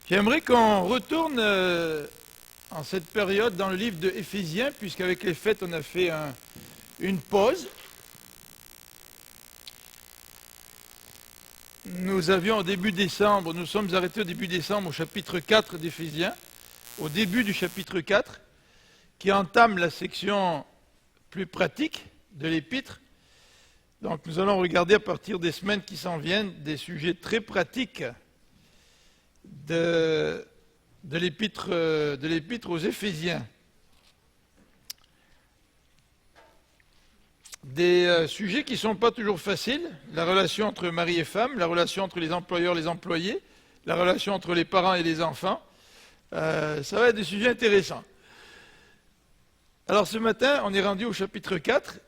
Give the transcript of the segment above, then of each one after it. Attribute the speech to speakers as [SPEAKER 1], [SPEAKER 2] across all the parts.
[SPEAKER 1] J'aimerais qu'on retourne en cette période dans le livre de Éphésiens, puisqu'avec les fêtes, on a fait une pause. Nous avions au début décembre, nous sommes arrêtés au début décembre au chapitre 4 d'Éphésiens, au début du chapitre 4, qui entame la section plus pratique de l'épître. Donc nous allons regarder à partir des semaines qui s'en viennent des sujets très pratiques de l'épître aux Éphésiens. Des sujets qui ne sont pas toujours faciles, la relation entre mari et femme, la relation entre les employeurs et les employés, la relation entre les parents et les enfants. Ça va être des sujets intéressants. Alors ce matin, on est rendu au chapitre 4.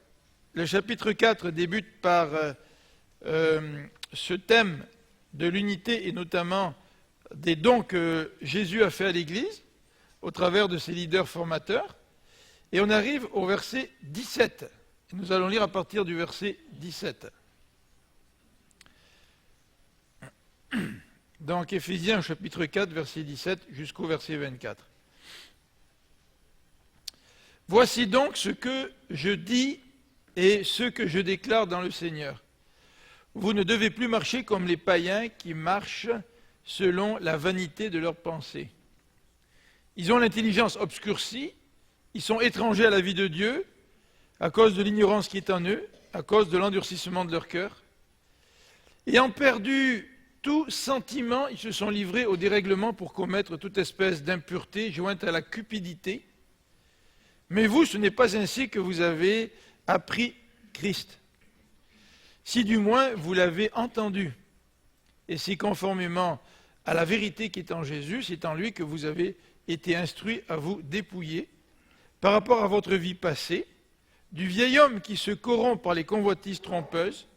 [SPEAKER 1] Le chapitre 4 débute par ce thème de l'unité et notamment des dons que Jésus a fait à l'Église au travers de ses leaders formateurs. Et on arrive au verset 17. Nous allons lire à partir du verset 17. Donc Éphésiens chapitre 4, verset 17 jusqu'au verset 24. Voici donc ce que je dis et ce que je déclare dans le Seigneur. Vous ne devez plus marcher comme les païens qui marchent selon la vanité de leurs pensées. Ils ont l'intelligence obscurcie, ils sont étrangers à la vie de Dieu, à cause de l'ignorance qui est en eux, à cause de l'endurcissement de leur cœur. Ayant perdu tout sentiment, ils se sont livrés au dérèglement pour commettre toute espèce d'impureté jointe à la cupidité. Mais vous, ce n'est pas ainsi que vous avez appris Christ. Si du moins vous l'avez entendu, et si conformément à la vérité qui est en Jésus, c'est en lui que vous avez été instruits à vous dépouiller par rapport à votre vie passée, du vieil homme qui se corrompt par les convoitises trompeuses,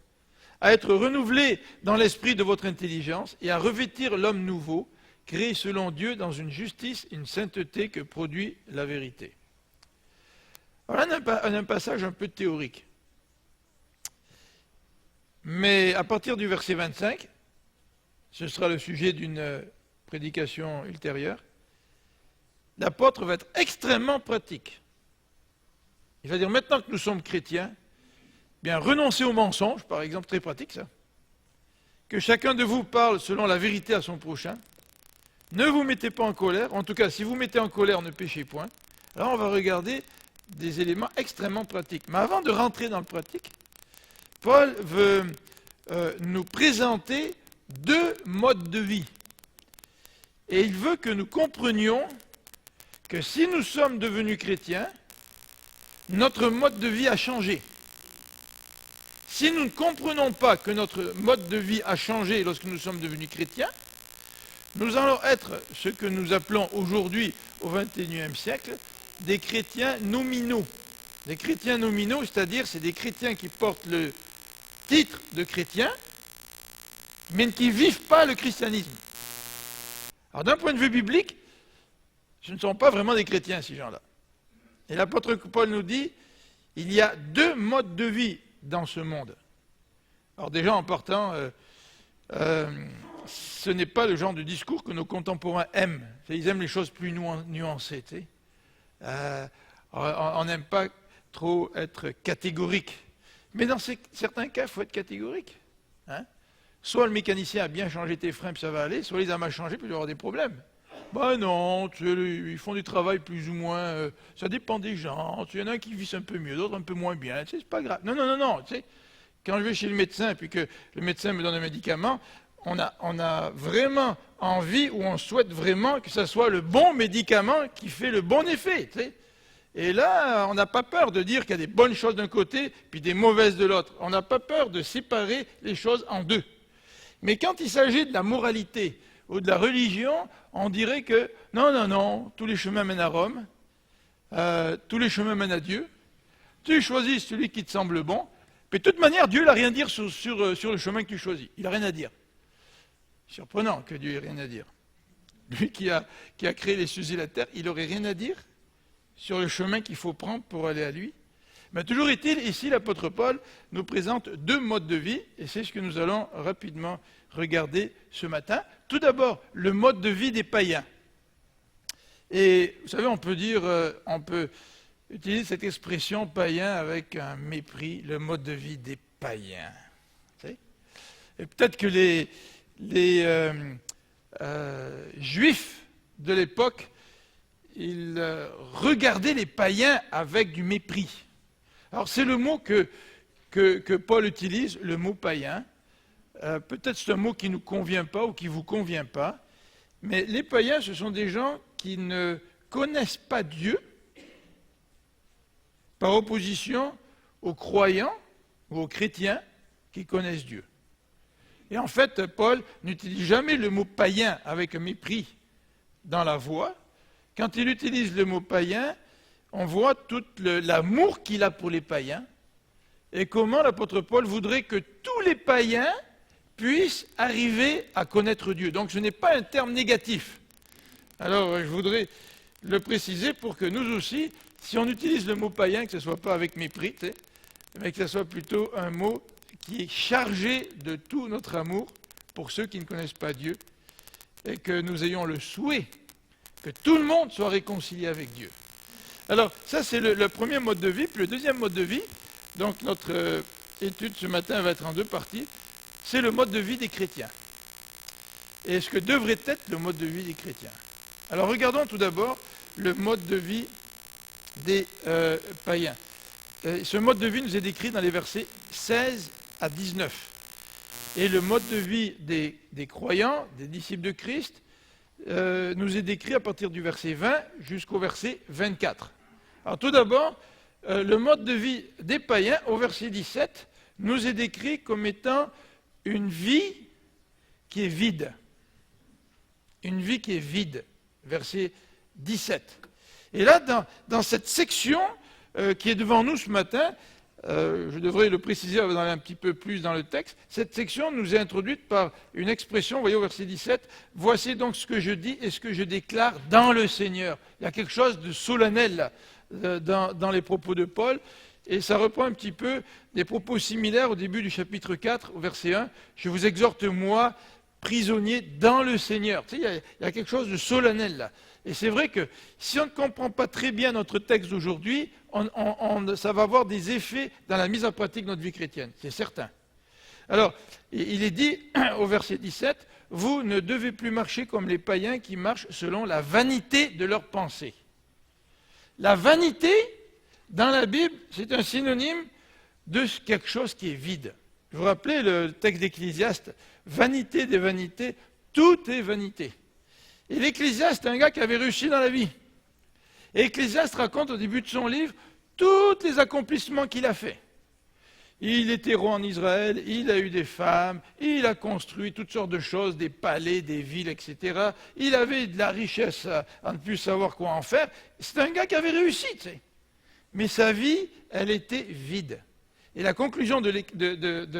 [SPEAKER 1] à être renouvelé dans l'esprit de votre intelligence et à revêtir l'homme nouveau, créé selon Dieu dans une justice et une sainteté que produit la vérité. Alors là, on a un passage un peu théorique. Mais à partir du verset 25, ce sera le sujet d'une prédication ultérieure, l'apôtre va être extrêmement pratique. Il va dire, maintenant que nous sommes chrétiens, bien renoncez au mensonge, par exemple, très pratique ça. Que chacun de vous parle selon la vérité à son prochain. Ne vous mettez pas en colère. En tout cas, si vous mettez en colère, ne péchez point. Alors on va regarder des éléments extrêmement pratiques. Mais avant de rentrer dans le pratique, Paul veut nous présenter deux modes de vie. Et il veut que nous comprenions que si nous sommes devenus chrétiens, notre mode de vie a changé. Si nous ne comprenons pas que notre mode de vie a changé lorsque nous sommes devenus chrétiens, nous allons être ce que nous appelons aujourd'hui, au XXIe siècle, des chrétiens nominaux. Des chrétiens nominaux, c'est-à-dire c'est des chrétiens qui portent le titre de chrétien, mais qui ne vivent pas le christianisme. Alors d'un point de vue biblique, ce ne sont pas vraiment des chrétiens, ces gens-là. Et l'apôtre Paul nous dit, il y a deux modes de vie dans ce monde. Alors déjà en partant, ce n'est pas le genre de discours que nos contemporains aiment. Ils aiment les choses plus nuancées. Tu sais. On n'aime pas trop être catégorique. Mais dans certains cas, il faut être catégorique. Hein? Soit le mécanicien a bien changé tes freins, puis ça va aller, soit il les a mal changés, puis il va y avoir des problèmes. Ben non, ils font du travail plus ou moins, ça dépend des gens. Il y en a qui vivent un peu mieux, d'autres un peu moins bien. Tu sais, c'est pas grave. Non. Tu sais, quand je vais chez le médecin, puis que le médecin me donne un médicament, on a vraiment envie, ou on souhaite vraiment que ce soit le bon médicament qui fait le bon effet. Tu sais. Et là, on n'a pas peur de dire qu'il y a des bonnes choses d'un côté, puis des mauvaises de l'autre. On n'a pas peur de séparer les choses en deux. Mais quand il s'agit de la moralité ou de la religion, on dirait que non, tous les chemins mènent à Rome, tous les chemins mènent à Dieu. Tu choisis celui qui te semble bon, mais de toute manière, Dieu n'a rien à dire sur le chemin que tu choisis. Il n'a rien à dire. Surprenant que Dieu ait rien à dire. Lui qui a créé les cieux et la terre, il n'aurait rien à dire sur le chemin qu'il faut prendre pour aller à lui. Mais toujours est-il, ici, l'apôtre Paul nous présente deux modes de vie, et c'est ce que nous allons rapidement regarder ce matin. Tout d'abord, le mode de vie des païens. Et vous savez, on peut utiliser cette expression païen avec un mépris, le mode de vie des païens. Et peut-être que les Juifs de l'époque, ils regardaient les païens avec du mépris. Alors c'est le mot que Paul utilise, le mot païen. Peut-être c'est un mot qui ne nous convient pas ou qui ne vous convient pas, mais les païens, ce sont des gens qui ne connaissent pas Dieu, par opposition aux croyants ou aux chrétiens qui connaissent Dieu. Et en fait, Paul n'utilise jamais le mot païen avec un mépris dans la voix. Quand il utilise le mot païen, on voit tout l'amour qu'il a pour les païens et comment l'apôtre Paul voudrait que tous les païens puissent arriver à connaître Dieu. Donc ce n'est pas un terme négatif. Alors je voudrais le préciser pour que nous aussi, si on utilise le mot païen, que ce ne soit pas avec mépris, mais que ce soit plutôt un mot qui est chargé de tout notre amour pour ceux qui ne connaissent pas Dieu et que nous ayons le souhait que tout le monde soit réconcilié avec Dieu. Alors, ça c'est le premier mode de vie. Puis le deuxième mode de vie, donc notre étude ce matin va être en deux parties, c'est le mode de vie des chrétiens. Et ce que devrait être le mode de vie des chrétiens. Alors regardons tout d'abord le mode de vie des païens. Ce mode de vie nous est décrit dans les versets 16 à 19. Et le mode de vie des croyants, des disciples de Christ, nous est décrit à partir du verset 20 jusqu'au verset 24. Alors tout d'abord, le mode de vie des païens, au verset 17, nous est décrit comme étant une vie qui est vide. Une vie qui est vide, verset 17. Et là, dans cette section qui est devant nous ce matin, je devrais le préciser avant d'aller un petit peu plus dans le texte, cette section nous est introduite par une expression, vous voyez au verset 17, « Voici donc ce que je dis et ce que je déclare dans le Seigneur ». Il y a quelque chose de solennel là, dans les propos de Paul, et ça reprend un petit peu des propos similaires au début du chapitre 4, au verset 1, « Je vous exhorte, moi, prisonnier dans le Seigneur ». Tu sais, il y a quelque chose de solennel là. Et c'est vrai que si on ne comprend pas très bien notre texte d'aujourd'hui, ça va avoir des effets dans la mise en pratique de notre vie chrétienne, c'est certain. Alors, il est dit au verset 17, « Vous ne devez plus marcher comme les païens qui marchent selon la vanité de leurs pensées. » La vanité, dans la Bible, c'est un synonyme de quelque chose qui est vide. Vous vous rappelez le texte d'Ecclésiaste, « Vanité des vanités, tout est vanité. » Et l'Ecclésiaste, c'est un gars qui avait réussi dans la vie. Et l'Ecclésiaste raconte au début de son livre tous les accomplissements qu'il a fait. Il était roi en Israël, il a eu des femmes, il a construit toutes sortes de choses, des palais, des villes, etc. Il avait de la richesse à ne plus savoir quoi en faire. C'est un gars qui avait réussi, tu sais. Mais sa vie, elle était vide. Et la conclusion de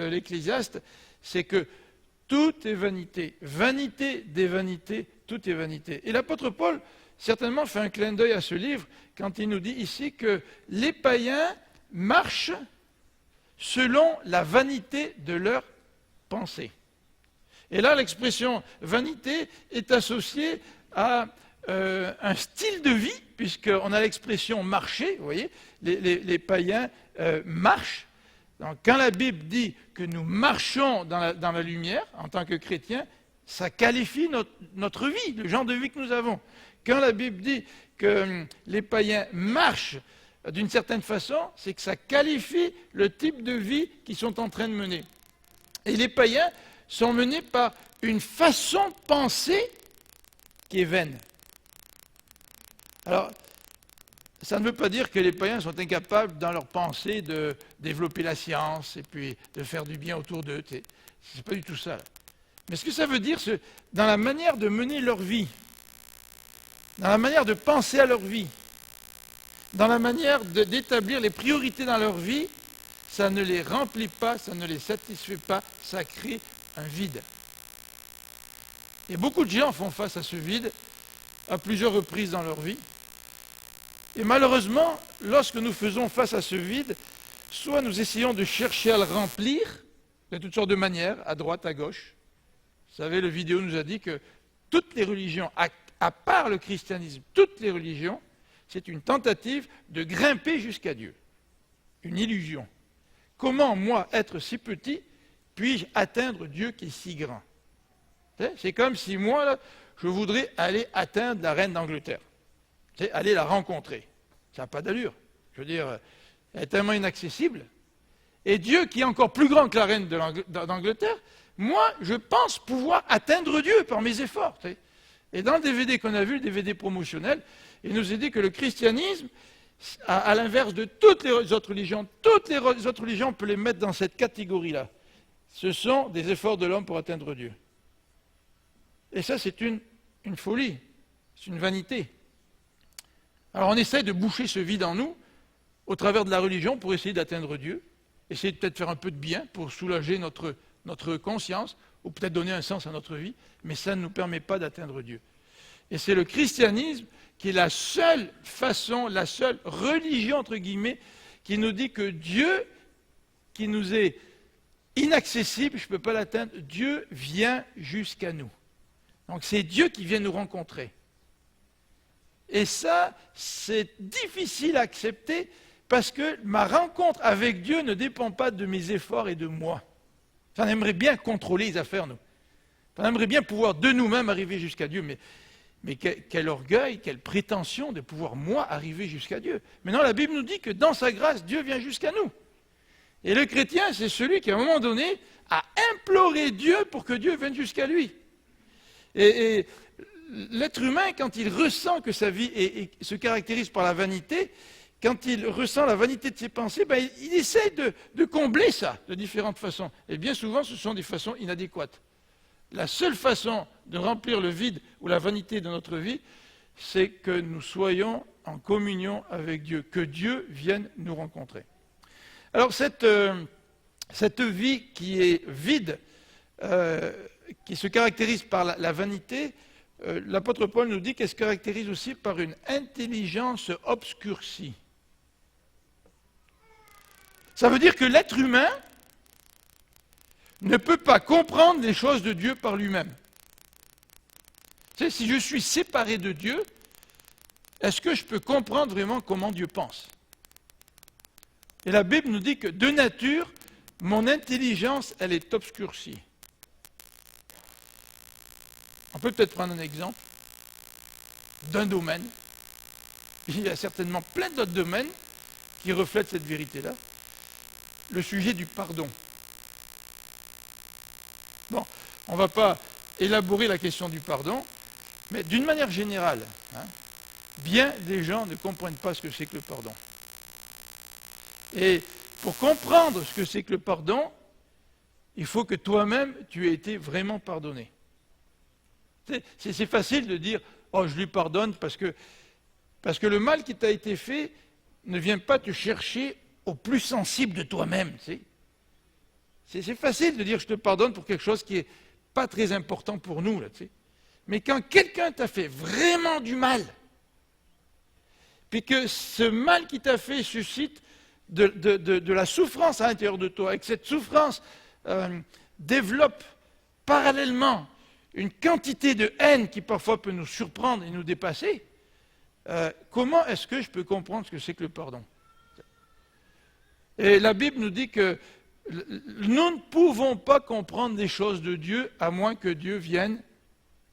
[SPEAKER 1] l'Ecclésiaste, c'est que tout est vanité. Vanité des vanités, tout est vanité. Et l'apôtre Paul, certainement, fait un clin d'œil à ce livre quand il nous dit ici que les païens marchent selon la vanité de leurs pensées. Et là, l'expression vanité est associée à un style de vie, puisqu'on a l'expression marcher, vous voyez, les païens marchent. Donc, quand la Bible dit que nous marchons dans la lumière, en tant que chrétiens, ça qualifie notre vie, le genre de vie que nous avons. Quand la Bible dit que les païens marchent d'une certaine façon, c'est que ça qualifie le type de vie qu'ils sont en train de mener. Et les païens sont menés par une façon de penser qui est vaine. Alors, ça ne veut pas dire que les païens sont incapables dans leur pensée de développer la science et puis de faire du bien autour d'eux. C'est pas du tout ça. Mais ce que ça veut dire, c'est dans la manière de mener leur vie, dans la manière de penser à leur vie, dans la manière d'établir les priorités dans leur vie, ça ne les remplit pas, ça ne les satisfait pas, ça crée un vide. Et beaucoup de gens font face à ce vide à plusieurs reprises dans leur vie. Et malheureusement, lorsque nous faisons face à ce vide, soit nous essayons de chercher à le remplir de toutes sortes de manières, à droite, à gauche. Vous savez, le vidéo nous a dit que toutes les religions, à part le christianisme, toutes les religions, c'est une tentative de grimper jusqu'à Dieu. Une illusion. Comment, moi, être si petit, puis-je atteindre Dieu qui est si grand? C'est comme si moi, là, je voudrais aller atteindre la reine d'Angleterre. Aller la rencontrer. Ça n'a pas d'allure. Je veux dire, elle est tellement inaccessible. Et Dieu, qui est encore plus grand que la reine d'Angleterre, moi, je pense pouvoir atteindre Dieu par mes efforts. Et dans le DVD qu'on a vu, le DVD promotionnel, il nous est dit que le christianisme, à l'inverse de toutes les autres religions, on peut les mettre dans cette catégorie-là. Ce sont des efforts de l'homme pour atteindre Dieu. Et ça, c'est une folie, c'est une vanité. Alors on essaie de boucher ce vide en nous, au travers de la religion, pour essayer d'atteindre Dieu, essayer de peut-être faire un peu de bien pour soulager notre conscience, ou peut-être donner un sens à notre vie, mais ça ne nous permet pas d'atteindre Dieu. Et c'est le christianisme qui est la seule façon, la seule religion, entre guillemets, qui nous dit que Dieu, qui nous est inaccessible, je ne peux pas l'atteindre, Dieu vient jusqu'à nous. Donc c'est Dieu qui vient nous rencontrer. Et ça, c'est difficile à accepter parce que ma rencontre avec Dieu ne dépend pas de mes efforts et de moi. On aimerait bien contrôler les affaires, nous. On aimerait bien pouvoir de nous-mêmes arriver jusqu'à Dieu, mais quel orgueil, quelle prétention de pouvoir, moi, arriver jusqu'à Dieu. Maintenant, la Bible nous dit que dans sa grâce, Dieu vient jusqu'à nous. Et le chrétien, c'est celui qui, à un moment donné, a imploré Dieu pour que Dieu vienne jusqu'à lui. Et l'être humain, quand il ressent que sa vie se caractérise par la vanité, quand il ressent la vanité de ses pensées, il essaie de combler ça de différentes façons. Et bien souvent, ce sont des façons inadéquates. La seule façon de remplir le vide ou la vanité de notre vie, c'est que nous soyons en communion avec Dieu, que Dieu vienne nous rencontrer. Alors cette vie qui est vide, qui se caractérise par la vanité, l'apôtre Paul nous dit qu'elle se caractérise aussi par une intelligence obscurcie. Ça veut dire que l'être humain ne peut pas comprendre les choses de Dieu par lui-même. Tu sais, si je suis séparé de Dieu, est-ce que je peux comprendre vraiment comment Dieu pense? Et la Bible nous dit que de nature, mon intelligence, elle est obscurcie. On peut peut-être prendre un exemple d'un domaine. Il y a certainement plein d'autres domaines qui reflètent cette vérité-là. Le sujet du pardon. Bon, on ne va pas élaborer la question du pardon, mais d'une manière générale, bien des gens ne comprennent pas ce que c'est que le pardon. Et pour comprendre ce que c'est que le pardon, il faut que toi-même, tu aies été vraiment pardonné. C'est facile de dire « Oh, je lui pardonne parce que le mal qui t'a été fait ne vient pas te chercher au plus sensible de toi-même. » C'est facile de dire « Je te pardonne pour quelque chose qui n'est pas très important pour nous. » là, mais quand quelqu'un t'a fait vraiment du mal, puis que ce mal qui t'a fait suscite de la souffrance à l'intérieur de toi, et que cette souffrance développe parallèlement une quantité de haine qui parfois peut nous surprendre et nous dépasser, comment est-ce que je peux comprendre ce que c'est que le pardon? Et la Bible nous dit que nous ne pouvons pas comprendre les choses de Dieu à moins que Dieu vienne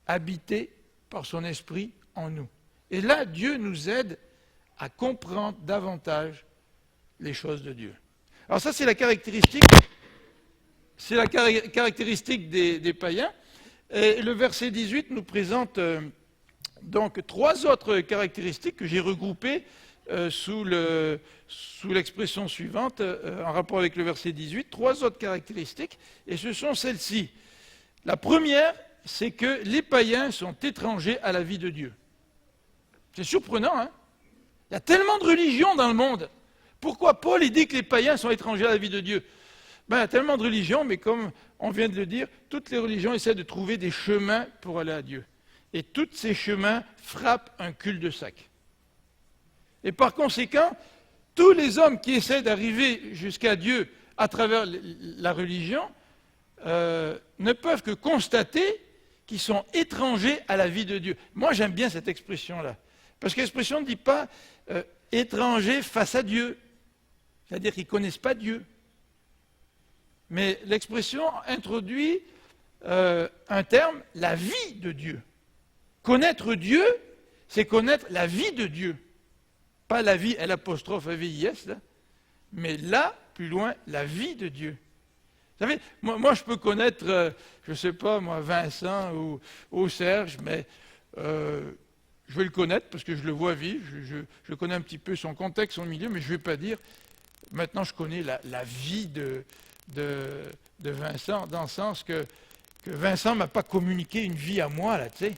[SPEAKER 1] habiter par son esprit en nous. Et là, Dieu nous aide à comprendre davantage les choses de Dieu. Alors ça, c'est la caractéristique des païens. Et le verset 18 nous présente donc trois autres caractéristiques que j'ai regroupées sous l'expression suivante, en rapport avec le verset 18, trois autres caractéristiques, et ce sont celles-ci. La première, c'est que les païens sont étrangers à la vie de Dieu. C'est surprenant, hein? Il y a tellement de religions dans le monde. Pourquoi Paul dit que les païens sont étrangers à la vie de Dieu? Il y a tellement de religions, mais comme on vient de le dire, toutes les religions essaient de trouver des chemins pour aller à Dieu. Et tous ces chemins frappent un cul-de-sac. Et par conséquent, tous les hommes qui essaient d'arriver jusqu'à Dieu à travers la religion ne peuvent que constater qu'ils sont étrangers à la vie de Dieu. Moi, j'aime bien cette expression-là. Parce que l'expression ne dit pas étrangers face à Dieu. C'est-à-dire qu'ils ne connaissent pas Dieu. Mais l'expression introduit un terme, la vie de Dieu. Connaître Dieu, c'est connaître la vie de Dieu. Pas la vie, l'apostrophe AVIS, là, mais là, plus loin, la vie de Dieu. Vous savez, moi je peux connaître, je ne sais pas, moi, Vincent ou Serge, mais je vais le connaître parce que je le vois vivre, je connais un petit peu son contexte, son milieu, mais je ne vais pas dire, maintenant je connais la vie de Vincent, dans le sens que Vincent ne m'a pas communiqué une vie à moi, là, tu sais.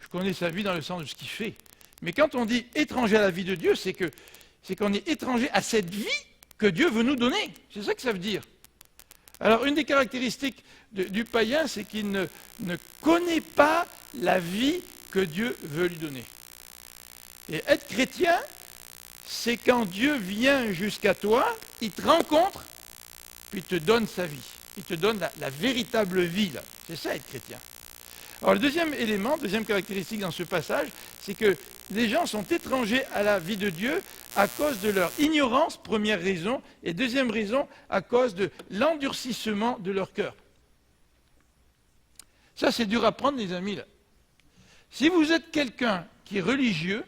[SPEAKER 1] Je connais sa vie dans le sens de ce qu'il fait. Mais quand on dit étranger à la vie de Dieu, c'est qu'on est étranger à cette vie que Dieu veut nous donner. C'est ça que ça veut dire. Alors, une des caractéristiques du païen, c'est qu'il ne connaît pas la vie que Dieu veut lui donner. Et être chrétien, c'est quand Dieu vient jusqu'à toi, il te rencontre, puis il te donne sa vie. Il te donne la véritable vie, là. C'est ça, être chrétien. Alors, le deuxième élément, deuxième caractéristique dans ce passage, c'est que les gens sont étrangers à la vie de Dieu à cause de leur ignorance, première raison, et deuxième raison, à cause de l'endurcissement de leur cœur. Ça, c'est dur à prendre, les amis, là. Si vous êtes quelqu'un qui est religieux,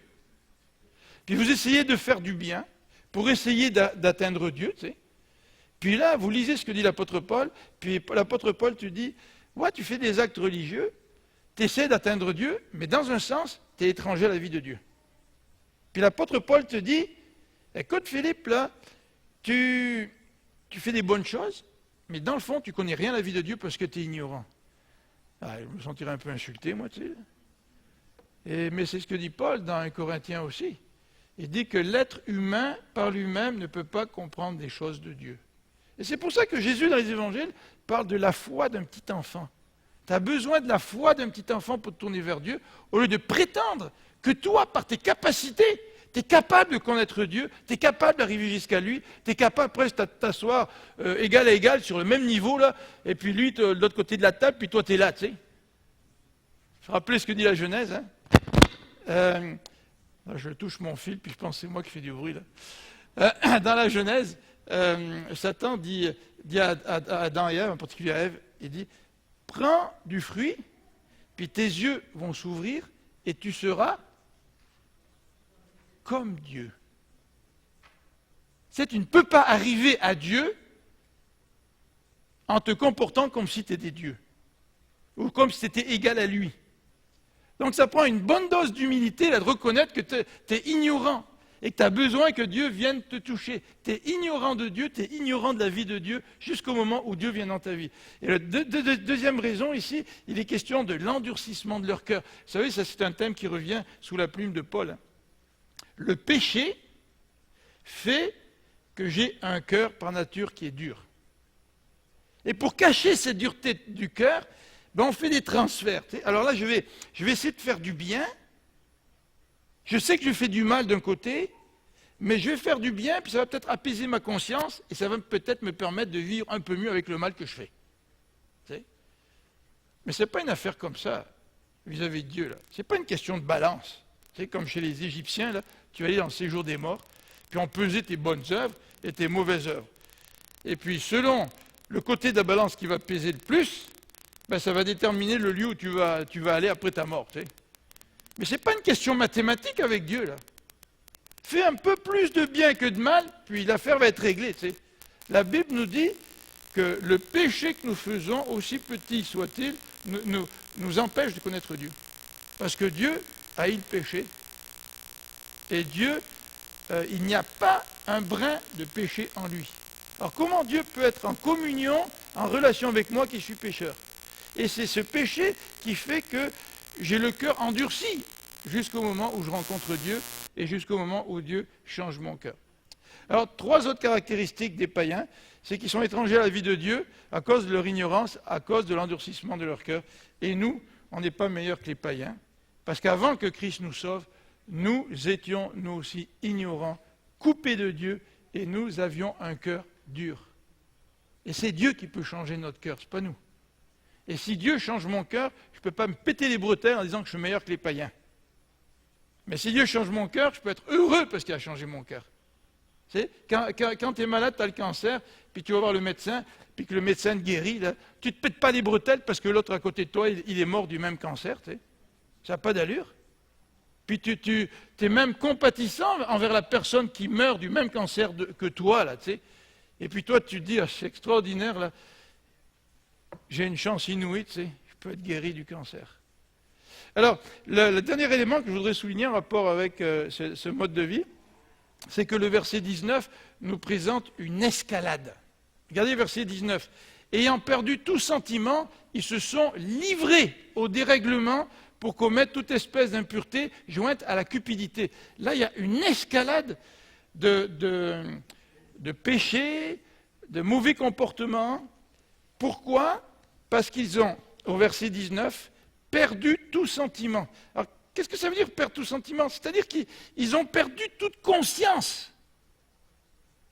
[SPEAKER 1] puis vous essayez de faire du bien, pour essayer d'atteindre Dieu, tu sais, puis là, vous lisez ce que dit l'apôtre Paul, puis l'apôtre Paul te dit, ouais, tu fais des actes religieux, tu essaies d'atteindre Dieu, mais dans un sens, tu es étranger à la vie de Dieu. Puis l'apôtre Paul te dit, écoute Philippe, là, tu fais des bonnes choses, mais dans le fond, tu ne connais rien à la vie de Dieu parce que tu es ignorant. Ah, je me sentirais un peu insulté, moi, tu sais. Mais c'est ce que dit Paul dans 1 Corinthiens aussi. Il dit que l'être humain, par lui-même, ne peut pas comprendre des choses de Dieu. Et c'est pour ça que Jésus, dans les évangiles, parle de la foi d'un petit enfant. Tu as besoin de la foi d'un petit enfant pour te tourner vers Dieu, au lieu de prétendre que toi, par tes capacités, tu es capable de connaître Dieu, tu es capable d'arriver jusqu'à lui, tu es capable presque de t'asseoir égal à égal sur le même niveau, là, et puis lui, de l'autre côté de la table, puis toi, tu es là, tu sais. Je rappelle ce que dit la Genèse. Hein. Je touche mon fil, puis je pense que c'est moi qui fais du bruit, là. Dans la Genèse, Satan dit à Adam et Ève, en particulier à Ève, il dit, prends du fruit, puis tes yeux vont s'ouvrir, et tu seras comme Dieu. Tu ne peux pas arriver à Dieu en te comportant comme si tu étais Dieu, ou comme si tu étais égal à lui. Donc ça prend une bonne dose d'humilité là, de reconnaître que tu es ignorant et que tu as besoin que Dieu vienne te toucher. Tu es ignorant de Dieu, tu es ignorant de la vie de Dieu jusqu'au moment où Dieu vient dans ta vie. Et la deuxième raison ici, il est question de l'endurcissement de leur cœur. Vous savez, ça c'est un thème qui revient sous la plume de Paul. Le péché fait que j'ai un cœur par nature qui est dur. Et pour cacher cette dureté du cœur, on fait des transferts. Alors là, je vais essayer de faire du bien. Je sais que je fais du mal d'un côté, mais je vais faire du bien, puis ça va peut-être apaiser ma conscience, et ça va peut-être me permettre de vivre un peu mieux avec le mal que je fais. Mais ce n'est pas une affaire comme ça, vis-à-vis de Dieu. Ce n'est pas une question de balance. Comme chez les Égyptiens, là, tu vas aller dans le séjour des morts, puis on pesait tes bonnes œuvres et tes mauvaises œuvres. Et puis, selon le côté de la balance qui va peser le plus, ça va déterminer le lieu où tu vas aller après ta mort. Mais ce n'est pas une question mathématique avec Dieu, là. Fais un peu plus de bien que de mal, puis l'affaire va être réglée. La Bible nous dit que le péché que nous faisons, aussi petit soit-il, nous empêche de connaître Dieu. Parce que Dieu haït le péché. Et Dieu, il n'y a pas un brin de péché en lui. Alors comment Dieu peut être en communion, en relation avec moi qui suis pécheur? Et c'est ce péché qui fait que j'ai le cœur endurci jusqu'au moment où je rencontre Dieu et jusqu'au moment où Dieu change mon cœur. Alors, trois autres caractéristiques des païens, c'est qu'ils sont étrangers à la vie de Dieu à cause de leur ignorance, à cause de l'endurcissement de leur cœur. Et nous, on n'est pas meilleurs que les païens, parce qu'avant que Christ nous sauve, nous étions, nous aussi, ignorants, coupés de Dieu et nous avions un cœur dur. Et c'est Dieu qui peut changer notre cœur, c'est pas nous. Et si Dieu change mon cœur, je ne peux pas me péter les bretelles en disant que je suis meilleur que les païens. Mais si Dieu change mon cœur, je peux être heureux parce qu'il a changé mon cœur. Quand tu es malade, tu as le cancer, puis tu vas voir le médecin, puis que le médecin te guérit, là, tu ne te pètes pas les bretelles parce que l'autre à côté de toi, il est mort du même cancer. Ça n'a pas d'allure. Puis tu es même compatissant envers la personne qui meurt du même cancer que toi. Là, et puis toi, tu te dis, ah, c'est extraordinaire, là. J'ai une chance inouïe, je peux être guéri du cancer. Alors, le dernier élément que je voudrais souligner en rapport avec ce mode de vie, c'est que le verset 19 nous présente une escalade. Regardez le verset 19. Ayant perdu tout sentiment, ils se sont livrés au dérèglement pour commettre toute espèce d'impureté jointe à la cupidité. Là, il y a une escalade de péchés, de mauvais comportements. Pourquoi ? Parce qu'ils ont, au verset 19, perdu tout sentiment. Alors, qu'est-ce que ça veut dire perdre tout sentiment ? C'est-à-dire qu'ils ont perdu toute conscience.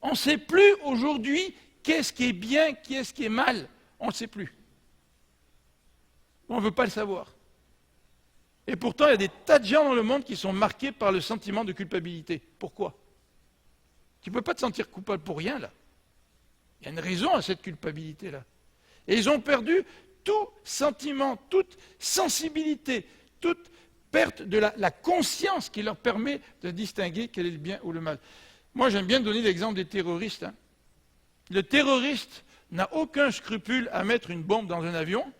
[SPEAKER 1] On ne sait plus aujourd'hui qu'est-ce qui est bien, qu'est-ce qui est mal. On ne sait plus. On ne veut pas le savoir. Et pourtant, il y a des tas de gens dans le monde qui sont marqués par le sentiment de culpabilité. Pourquoi ? Tu ne peux pas te sentir coupable pour rien, là. Il y a une raison à cette culpabilité-là. Et ils ont perdu tout sentiment, toute sensibilité, toute perte de la conscience qui leur permet de distinguer quel est le bien ou le mal. Moi, j'aime bien donner l'exemple des terroristes. Le terroriste n'a aucun scrupule à mettre une bombe dans un avion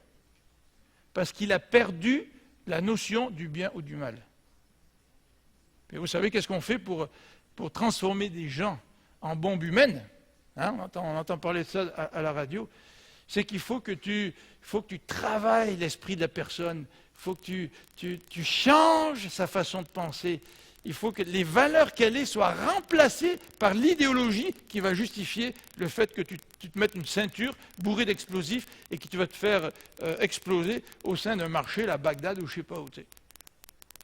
[SPEAKER 1] parce qu'il a perdu la notion du bien ou du mal. Et vous savez qu'est-ce qu'on fait pour transformer des gens en bombes humaines, on entend parler de ça à la radio. C'est qu'il faut que tu travailles l'esprit de la personne, il faut que tu changes sa façon de penser, il faut que les valeurs qu'elle ait soient remplacées par l'idéologie qui va justifier le fait que tu te mettes une ceinture bourrée d'explosifs et que tu vas te faire exploser au sein d'un marché, la Bagdad ou je ne sais pas où.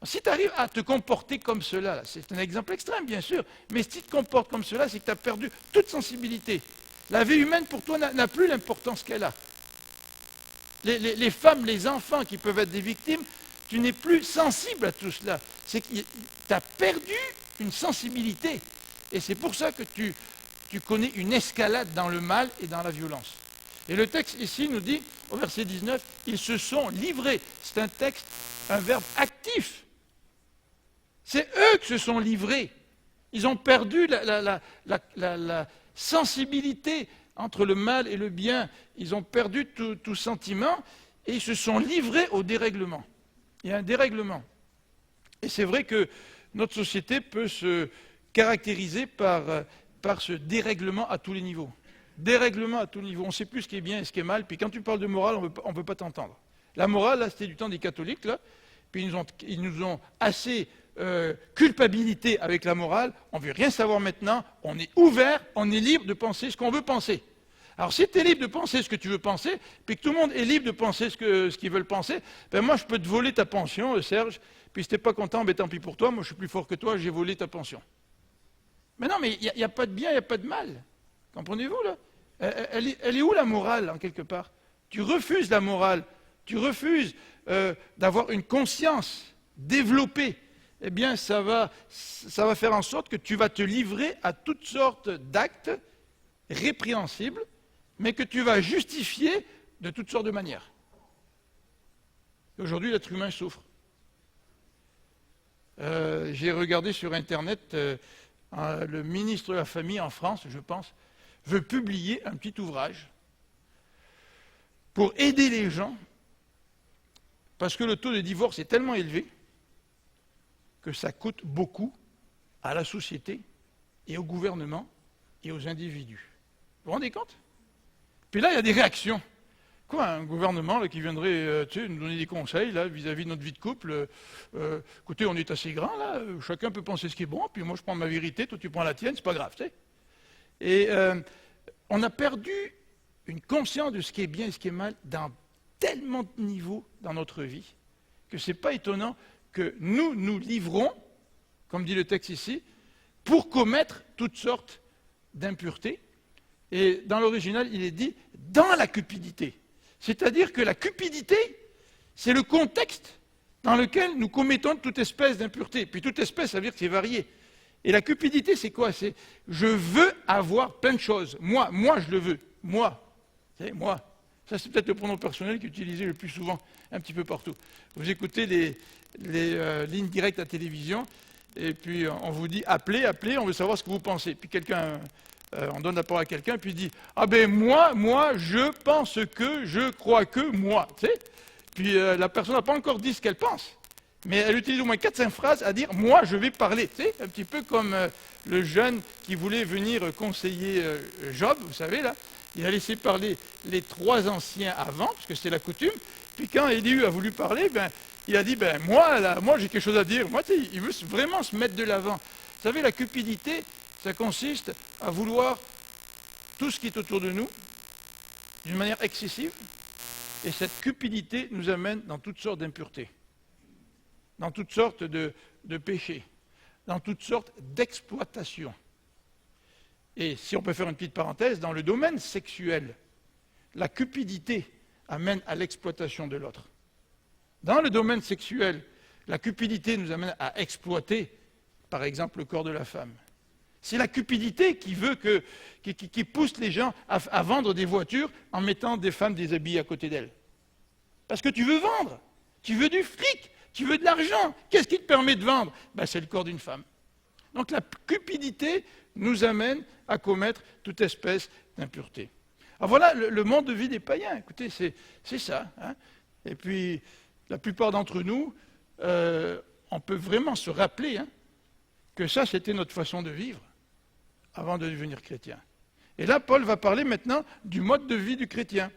[SPEAKER 1] Si tu arrives à te comporter comme cela, c'est un exemple extrême bien sûr, mais si tu te comportes comme cela, c'est que tu as perdu toute sensibilité. La vie humaine pour toi n'a plus l'importance qu'elle a. Les femmes, les enfants qui peuvent être des victimes, tu n'es plus sensible à tout cela. C'est que tu as perdu une sensibilité. Et c'est pour ça que tu connais une escalade dans le mal et dans la violence. Et le texte ici nous dit, au verset 19, ils se sont livrés. C'est un texte, un verbe actif. C'est eux qui se sont livrés. Ils ont perdu la sensibilité entre le mal et le bien. Ils ont perdu tout sentiment et ils se sont livrés au dérèglement. Il y a un dérèglement. Et c'est vrai que notre société peut se caractériser par ce dérèglement à tous les niveaux. Dérèglement à tous les niveaux. On ne sait plus ce qui est bien et ce qui est mal. Puis quand tu parles de morale, on ne veut pas t'entendre. La morale, là, c'était du temps des catholiques. Là. Puis ils nous ont assez culpabilité avec la morale. On ne veut rien savoir maintenant. On est ouvert, on est libre de penser ce qu'on veut penser. Alors si tu es libre de penser ce que tu veux penser, puis que tout le monde est libre de penser ce qu'ils veulent penser, ben moi je peux te voler ta pension, Serge, puis si tu n'es pas content, ben tant pis pour toi, moi je suis plus fort que toi, j'ai volé ta pension. Mais non, mais il n'y a pas de bien, il n'y a pas de mal. Comprenez-vous là ? Elle est où la morale, en quelque part ? Tu refuses la morale, tu refuses d'avoir une conscience développée, eh bien ça va faire en sorte que tu vas te livrer à toutes sortes d'actes répréhensibles, mais que tu vas justifier de toutes sortes de manières. Aujourd'hui, l'être humain souffre. J'ai regardé sur Internet, le ministre de la Famille en France, je pense, veut publier un petit ouvrage pour aider les gens, parce que le taux de divorce est tellement élevé que ça coûte beaucoup à la société et au gouvernement et aux individus. Vous vous rendez compte ? Puis là, il y a des réactions. Quoi, un gouvernement là, qui viendrait nous donner des conseils là, vis-à-vis de notre vie de couple écoutez, on est assez grand, là, chacun peut penser ce qui est bon, puis moi je prends ma vérité, toi tu prends la tienne, c'est pas grave. Tu sais. Et on a perdu une conscience de ce qui est bien et ce qui est mal dans tellement de niveaux dans notre vie que c'est pas étonnant que nous livrons, comme dit le texte ici, pour commettre toutes sortes d'impureté. Et dans l'original, il est dit « dans la cupidité ». C'est-à-dire que la cupidité, c'est le contexte dans lequel nous commettons toute espèce d'impureté. Puis toute espèce, ça veut dire que c'est varié. Et la cupidité, c'est quoi? C'est « je veux avoir plein de choses. Moi, je le veux. Moi. » Vous savez, moi. Ça, c'est peut-être le pronom personnel qui est utilisé le plus souvent, un petit peu partout. Vous écoutez les lignes directes à télévision, et puis on vous dit « appelez, appelez, on veut savoir ce que vous pensez. » Puis quelqu'un... on donne la parole à quelqu'un, puis il dit « Ah ben moi, je pense que, je crois que, moi. » Tu sais. Puis la personne n'a pas encore dit ce qu'elle pense, mais elle utilise au moins 4-5 phrases à dire « Moi, je vais parler. » Tu sais, un petit peu comme le jeune qui voulait venir conseiller Job, vous savez, là. Il a laissé parler les 3 anciens avant, parce que c'est la coutume. Puis quand Élihu a voulu parler, ben, il a dit « moi, j'ai quelque chose à dire. » Moi, tu sais, il veut vraiment se mettre de l'avant. Vous savez, la cupidité, ça consiste à vouloir tout ce qui est autour de nous d'une manière excessive. Et cette cupidité nous amène dans toutes sortes d'impuretés, dans toutes sortes de péchés, dans toutes sortes d'exploitations. Et si on peut faire une petite parenthèse, dans le domaine sexuel, la cupidité amène à l'exploitation de l'autre. Dans le domaine sexuel, la cupidité nous amène à exploiter, par exemple, le corps de la femme. C'est la cupidité qui pousse les gens à vendre des voitures en mettant des femmes déshabillées à côté d'elles. Parce que tu veux vendre, tu veux du fric, tu veux de l'argent. Qu'est-ce qui te permet de vendre? Ben, c'est le corps d'une femme. Donc la cupidité nous amène à commettre toute espèce d'impureté. Alors voilà le monde de vie des païens. Écoutez, c'est ça. Hein. Et puis, la plupart d'entre nous, on peut vraiment se rappeler que ça, c'était notre façon de vivre avant de devenir chrétien. Et là, Paul va parler maintenant du mode de vie du chrétien.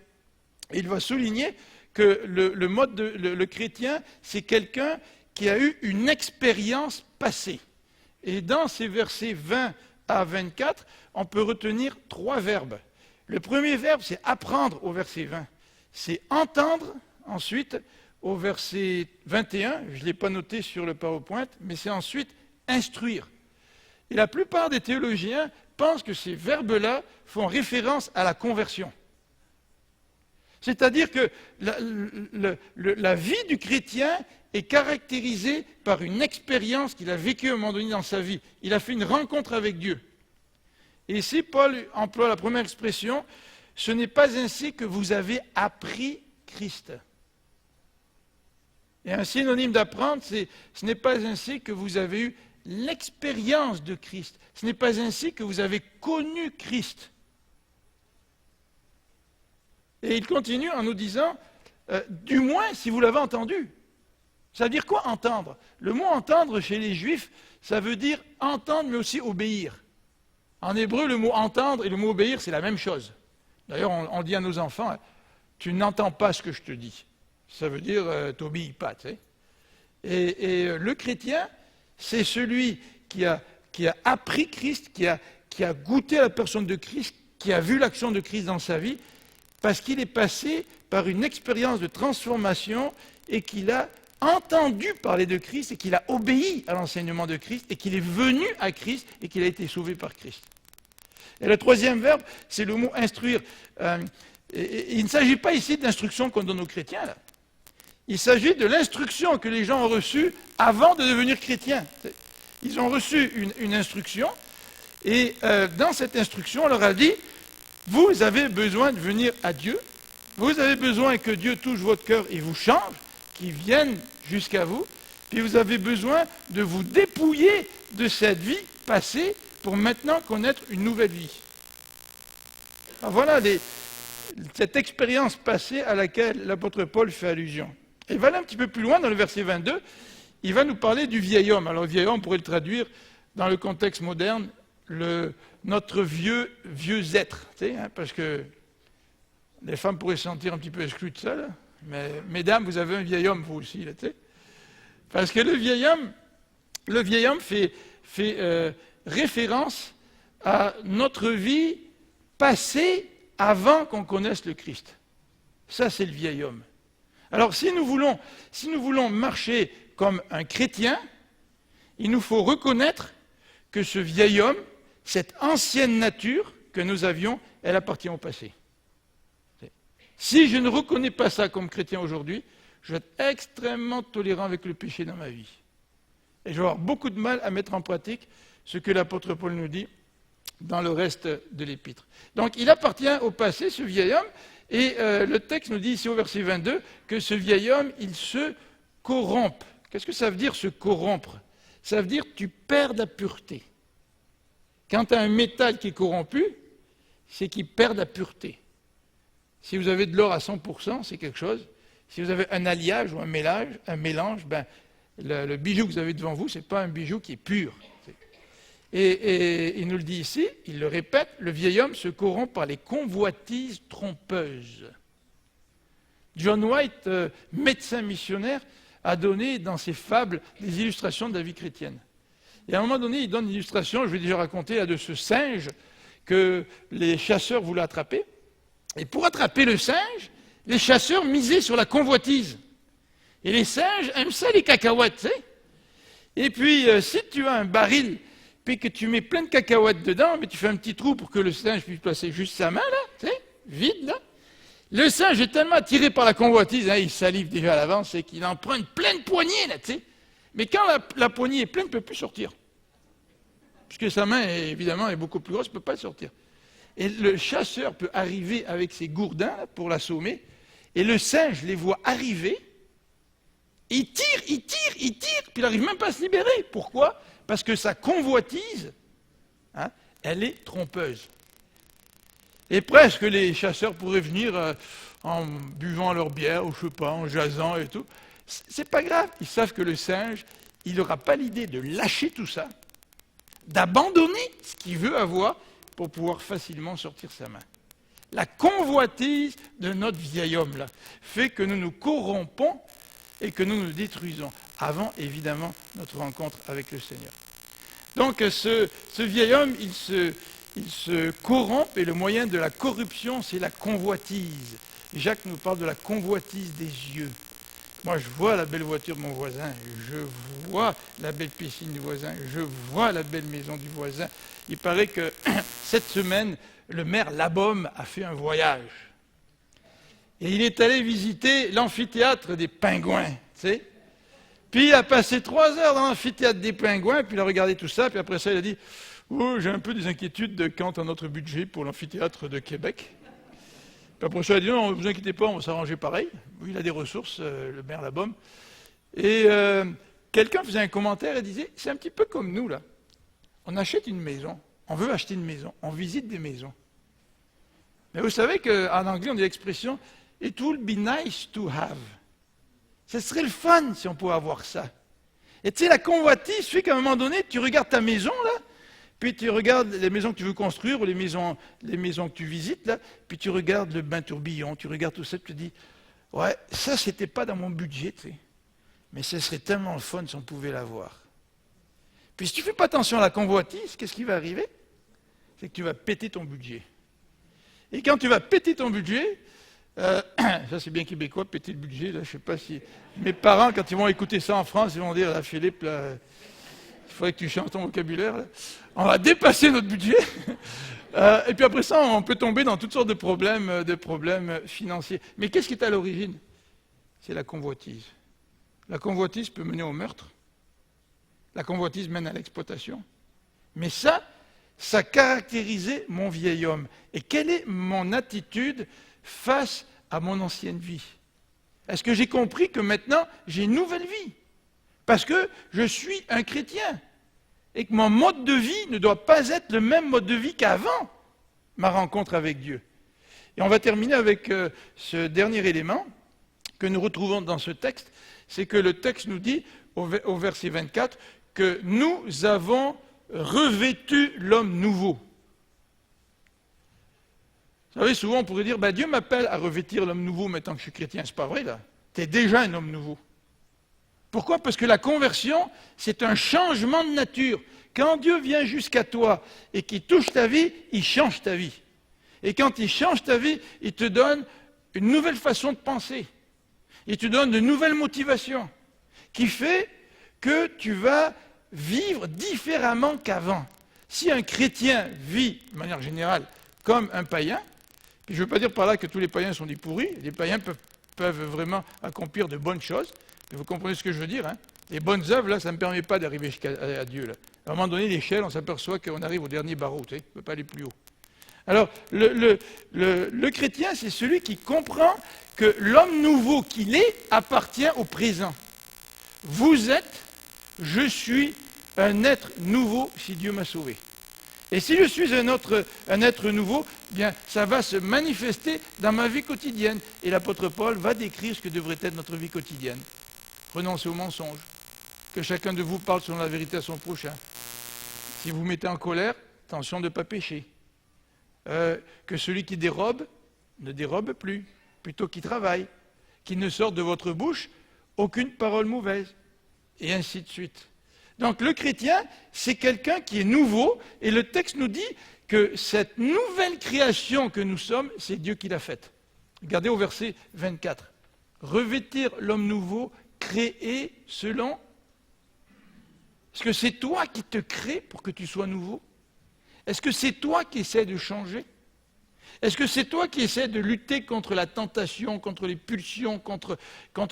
[SPEAKER 1] Et il va souligner que le chrétien, c'est quelqu'un qui a eu une expérience passée. Et dans ces versets 20 à 24, on peut retenir 3 verbes. Le premier verbe, c'est apprendre au verset 20. C'est entendre, ensuite, au verset 21. Je ne l'ai pas noté sur le PowerPoint, mais c'est ensuite instruire. Et la plupart des théologiens pensent que ces verbes-là font référence à la conversion. C'est-à-dire que la vie du chrétien est caractérisée par une expérience qu'il a vécue à un moment donné dans sa vie. Il a fait une rencontre avec Dieu. Et ici, Paul emploie la première expression, « Ce n'est pas ainsi que vous avez appris Christ ». Et un synonyme d'apprendre, c'est « ce n'est pas ainsi que vous avez eu l'expérience de Christ. Ce n'est pas ainsi que vous avez connu Christ. » Et il continue en nous disant, du moins si vous l'avez entendu. Ça veut dire quoi entendre? Le mot entendre chez les Juifs, ça veut dire entendre mais aussi obéir. En hébreu, le mot entendre et le mot obéir, c'est la même chose. D'ailleurs, on dit à nos enfants, tu n'entends pas ce que je te dis. Ça veut dire, t'obéis pas, tu sais. Et le chrétien, c'est celui qui a appris Christ, qui a goûté à la personne de Christ, qui a vu l'action de Christ dans sa vie, parce qu'il est passé par une expérience de transformation et qu'il a entendu parler de Christ et qu'il a obéi à l'enseignement de Christ et qu'il est venu à Christ et qu'il a été sauvé par Christ. Et le troisième verbe, c'est le mot instruire. Il ne s'agit pas ici de l'instruction qu'on donne aux chrétiens, là. Il s'agit de l'instruction que les gens ont reçue avant de devenir chrétiens. Ils ont reçu une instruction, et dans cette instruction, on leur a dit, vous avez besoin de venir à Dieu, vous avez besoin que Dieu touche votre cœur et vous change, qu'il vienne jusqu'à vous, puis vous avez besoin de vous dépouiller de cette vie passée pour maintenant connaître une nouvelle vie. Alors voilà cette expérience passée à laquelle l'apôtre Paul fait allusion. Il va aller un petit peu plus loin dans le verset 22, il va nous parler du vieil homme. Alors le vieil homme, on pourrait le traduire dans le contexte moderne, notre vieux être, tu sais, parce que les femmes pourraient se sentir un petit peu exclues de ça, là. Mais mesdames, vous avez un vieil homme, vous aussi, là, tu sais. Parce que le vieil homme fait référence à notre vie passée avant qu'on connaisse le Christ. Ça, c'est le vieil homme. Alors, si nous voulons marcher comme un chrétien, il nous faut reconnaître que ce vieil homme, cette ancienne nature que nous avions, elle appartient au passé. Si je ne reconnais pas ça comme chrétien aujourd'hui, je vais être extrêmement tolérant avec le péché dans ma vie. Et je vais avoir beaucoup de mal à mettre en pratique ce que l'apôtre Paul nous dit dans le reste de l'épître. Donc il appartient au passé, ce vieil homme, et le texte nous dit ici au verset 22 que ce vieil homme, il se corrompt. Qu'est-ce que ça veut dire se corrompre? Ça veut dire que tu perds la pureté. Quand tu as un métal qui est corrompu, c'est qu'il perd la pureté. Si vous avez de l'or à 100%, c'est quelque chose. Si vous avez un alliage ou un mélange, ben, le bijou que vous avez devant vous, ce n'est pas un bijou qui est pur. Et il nous le dit ici, il le répète, le vieil homme se corrompt par les convoitises trompeuses. John White, médecin missionnaire, a donné dans ses fables des illustrations de la vie chrétienne. Et à un moment donné, il donne une illustration, je vais déjà raconter, là, de ce singe que les chasseurs voulaient attraper. Et pour attraper le singe, les chasseurs misaient sur la convoitise. Et les singes aiment ça, les cacahuètes, tu sais. Et puis, si tu as un baril, puis que tu mets plein de cacahuètes dedans, mais tu fais un petit trou pour que le singe puisse placer juste sa main, là, tu sais, vide, là. Le singe est tellement attiré par la convoitise, hein, il salive déjà à l'avance, c'est qu'il en prend une pleine poignée, là, tu sais. Mais quand la poignée est pleine, il ne peut plus sortir. Puisque sa main, évidemment, est beaucoup plus grosse, il ne peut pas sortir. Et le chasseur peut arriver avec ses gourdins là, pour l'assommer, et le singe les voit arriver, il tire, puis il n'arrive même pas à se libérer. Pourquoi? Parce que sa convoitise, hein, elle est trompeuse. Et presque les chasseurs pourraient venir en buvant leur bière, ou je ne sais pas, en jasant et tout. C'est pas grave, ils savent que le singe, il n'aura pas l'idée de lâcher tout ça, d'abandonner ce qu'il veut avoir pour pouvoir facilement sortir sa main. La convoitise de notre vieil homme là fait que nous nous corrompons et que nous nous détruisons avant évidemment notre rencontre avec le Seigneur. Donc ce vieil homme, il se corrompt et le moyen de la corruption, c'est la convoitise. Jacques nous parle de la convoitise des yeux. Moi, je vois la belle voiture de mon voisin, je vois la belle piscine du voisin, je vois la belle maison du voisin. Il paraît que cette semaine, le maire Labaume a fait un voyage. Et il est allé visiter l'amphithéâtre des Pingouins, tu sais. Puis il a passé 3 heures dans l'amphithéâtre des Pingouins, puis il a regardé tout ça, puis après ça, il a dit « Oh, j'ai un peu des inquiétudes quant à notre budget pour l'amphithéâtre de Québec. » Puis après ça, il a dit « Non, ne vous inquiétez pas, on va s'arranger pareil. » Il a des ressources, le maire Labaume. Et quelqu'un faisait un commentaire et disait « C'est un petit peu comme nous, là. On achète une maison, on veut acheter une maison, on visite des maisons. Mais vous savez qu'en anglais, on dit l'expression « It will be nice to have ». Ce serait le fun si on pouvait avoir ça. Et tu sais, la convoitise fait qu'à un moment donné, tu regardes ta maison, là, puis tu regardes les maisons que tu veux construire, ou les maisons que tu visites, là, puis tu regardes le bain tourbillon, tu regardes tout ça, tu te dis « Ouais, ça, c'était pas dans mon budget, tu sais. Mais ce serait tellement le fun si on pouvait l'avoir. » Puis si tu ne fais pas attention à la convoitise, qu'est-ce qui va arriver? C'est que tu vas péter ton budget. Et quand tu vas péter ton budget, ça c'est bien québécois, péter le budget, là, je ne sais pas si... Mes parents, quand ils vont écouter ça en France, ils vont dire, là, Philippe, là, il faudrait que tu changes ton vocabulaire, là. On va dépasser notre budget. Et puis après ça, on peut tomber dans toutes sortes de problèmes financiers. Mais qu'est-ce qui est à l'origine? C'est la convoitise. La convoitise peut mener au meurtre. La convoitise mène à l'exploitation. Mais ça caractérisait mon vieil homme. Et quelle est mon attitude face à mon ancienne vie? Est-ce que j'ai compris que maintenant, j'ai une nouvelle vie? Parce que je suis un chrétien. Et que mon mode de vie ne doit pas être le même mode de vie qu'avant ma rencontre avec Dieu. Et on va terminer avec ce dernier élément que nous retrouvons dans ce texte. C'est que le texte nous dit, au verset 24, que nous avons revêtu l'homme nouveau. Vous savez, souvent on pourrait dire, Dieu m'appelle à revêtir l'homme nouveau maintenant que je suis chrétien. C'est pas vrai, là. Tu es déjà un homme nouveau. Pourquoi? Parce que la conversion, c'est un changement de nature. Quand Dieu vient jusqu'à toi et qu'il touche ta vie, il change ta vie. Et quand il change ta vie, il te donne une nouvelle façon de penser. Il te donne de nouvelles motivations qui fait que tu vas vivre différemment qu'avant. Si un chrétien vit, de manière générale, comme un païen, puis je ne veux pas dire par là que tous les païens sont des pourris, les païens peuvent vraiment accomplir de bonnes choses, mais vous comprenez ce que je veux dire, hein? Les bonnes œuvres, là, ça ne me permet pas d'arriver à Dieu. Là. À un moment donné, l'échelle, on s'aperçoit qu'on arrive au dernier barreau, tu sais, on ne peut pas aller plus haut. Alors, le chrétien, c'est celui qui comprend que l'homme nouveau qu'il est appartient au présent. Vous êtes, je suis un être nouveau si Dieu m'a sauvé. Et si je suis un être nouveau, bien, ça va se manifester dans ma vie quotidienne. Et l'apôtre Paul va décrire ce que devrait être notre vie quotidienne. Renoncez au mensonge. Que chacun de vous parle selon la vérité à son prochain. Si vous mettez en colère, attention de ne pas pécher. Que celui qui dérobe, ne dérobe plus, plutôt qu'il travaille. Qu'il ne sorte de votre bouche aucune parole mauvaise. Et ainsi de suite. Donc le chrétien, c'est quelqu'un qui est nouveau, et le texte nous dit que cette nouvelle création que nous sommes, c'est Dieu qui l'a faite. Regardez au verset 24. Revêtir l'homme nouveau, créé selon... Est-ce que c'est toi qui te crées pour que tu sois nouveau? Est-ce que c'est toi qui essaies de changer? Est-ce que c'est toi qui essaies de lutter contre la tentation, contre les pulsions, contre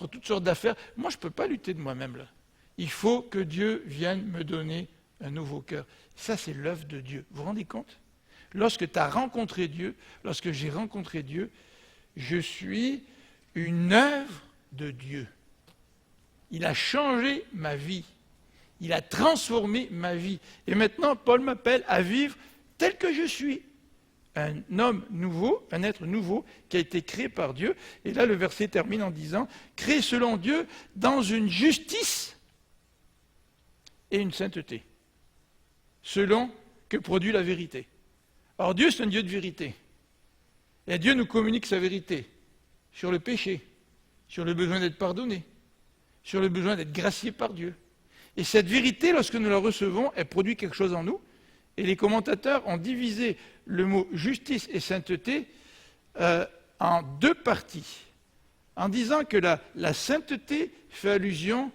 [SPEAKER 1] toutes sortes d'affaires? Moi, je ne peux pas lutter de moi-même là. Il faut que Dieu vienne me donner un nouveau cœur. Ça, c'est l'œuvre de Dieu. Vous vous rendez compte? Lorsque tu as rencontré Dieu, lorsque j'ai rencontré Dieu, je suis une œuvre de Dieu. Il a changé ma vie. Il a transformé ma vie. Et maintenant, Paul m'appelle à vivre tel que je suis. Un homme nouveau, un être nouveau qui a été créé par Dieu. Et là, le verset termine en disant « Créé selon Dieu dans une justice et une sainteté, selon que produit la vérité. » Alors Dieu, c'est un Dieu de vérité. Et Dieu nous communique sa vérité sur le péché, sur le besoin d'être pardonné, sur le besoin d'être gracié par Dieu. Et cette vérité, lorsque nous la recevons, elle produit quelque chose en nous. Et les commentateurs ont divisé le mot justice et sainteté en deux parties, en disant que la sainteté fait allusion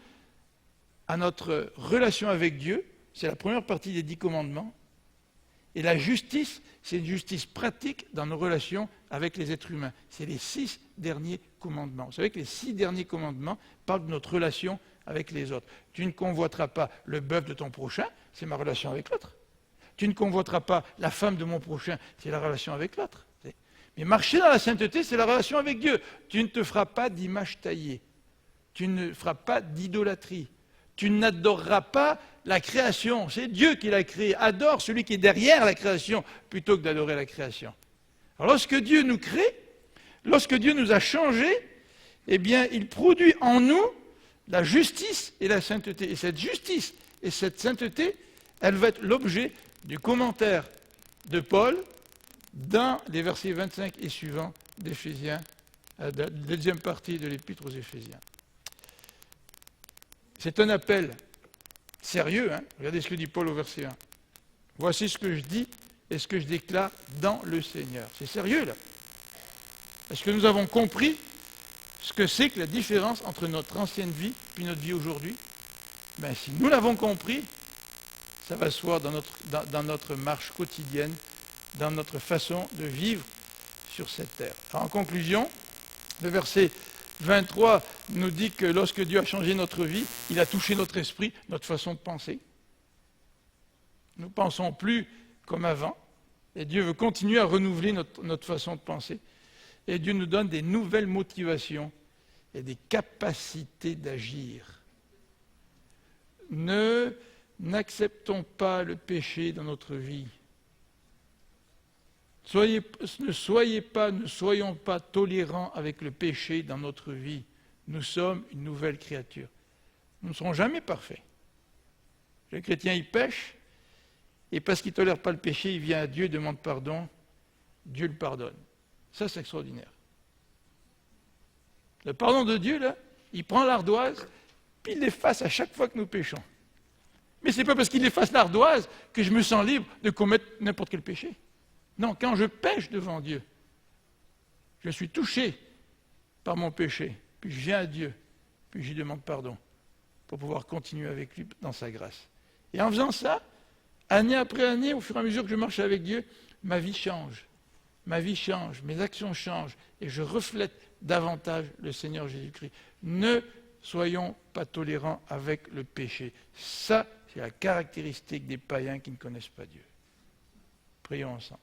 [SPEAKER 1] à notre relation avec Dieu, c'est la première partie des 10 commandements, et la justice, c'est une justice pratique dans nos relations avec les êtres humains. C'est les 6 derniers commandements. Vous savez que les 6 derniers commandements parlent de notre relation avec les autres. Tu ne convoiteras pas le bœuf de ton prochain, c'est ma relation avec l'autre. Tu ne convoiteras pas la femme de mon prochain, c'est la relation avec l'autre. Mais marcher dans la sainteté, c'est la relation avec Dieu. Tu ne te feras pas d'image taillée. Tu ne feras pas d'idolâtrie. Tu n'adoreras pas la création. C'est Dieu qui l'a créée. Adore celui qui est derrière la création plutôt que d'adorer la création. Alors lorsque Dieu nous crée, lorsque Dieu nous a changés, eh bien, il produit en nous la justice et la sainteté. Et cette justice et cette sainteté, elle va être l'objet du commentaire de Paul dans les versets 25 et suivants d'Éphésiens, la deuxième partie de l'épître aux Éphésiens. C'est un appel sérieux, hein? Regardez ce que dit Paul au verset 1. Voici ce que je dis et ce que je déclare dans le Seigneur. C'est sérieux là. Est-ce que nous avons compris ce que c'est que la différence entre notre ancienne vie et notre vie aujourd'hui? Ben, si nous l'avons compris, ça va se voir dans notre marche quotidienne, dans notre façon de vivre sur cette terre. Alors, en conclusion, le verset 23 nous dit que lorsque Dieu a changé notre vie, il a touché notre esprit, notre façon de penser. Nous ne pensons plus comme avant, et Dieu veut continuer à renouveler notre façon de penser. Et Dieu nous donne des nouvelles motivations et des capacités d'agir. N'acceptons pas le péché dans notre vie. Ne soyons pas tolérants avec le péché dans notre vie. Nous sommes une nouvelle créature. Nous ne serons jamais parfaits. Le chrétien, il pêche, et parce qu'il ne tolère pas le péché, il vient à Dieu, demande pardon, Dieu le pardonne. Ça, c'est extraordinaire. Le pardon de Dieu, là, il prend l'ardoise, puis il l'efface à chaque fois que nous péchons. Mais ce n'est pas parce qu'il efface l'ardoise que je me sens libre de commettre n'importe quel péché. Non, quand je pêche devant Dieu, je suis touché par mon péché, puis je viens à Dieu, puis je lui demande pardon pour pouvoir continuer avec lui dans sa grâce. Et en faisant ça, Année après année, au fur et à mesure que je marche avec Dieu, ma vie change. Ma vie change, mes actions changent, et je reflète davantage le Seigneur Jésus-Christ. Ne soyons pas tolérants avec le péché. Ça, c'est la caractéristique des païens qui ne connaissent pas Dieu. Prions ensemble.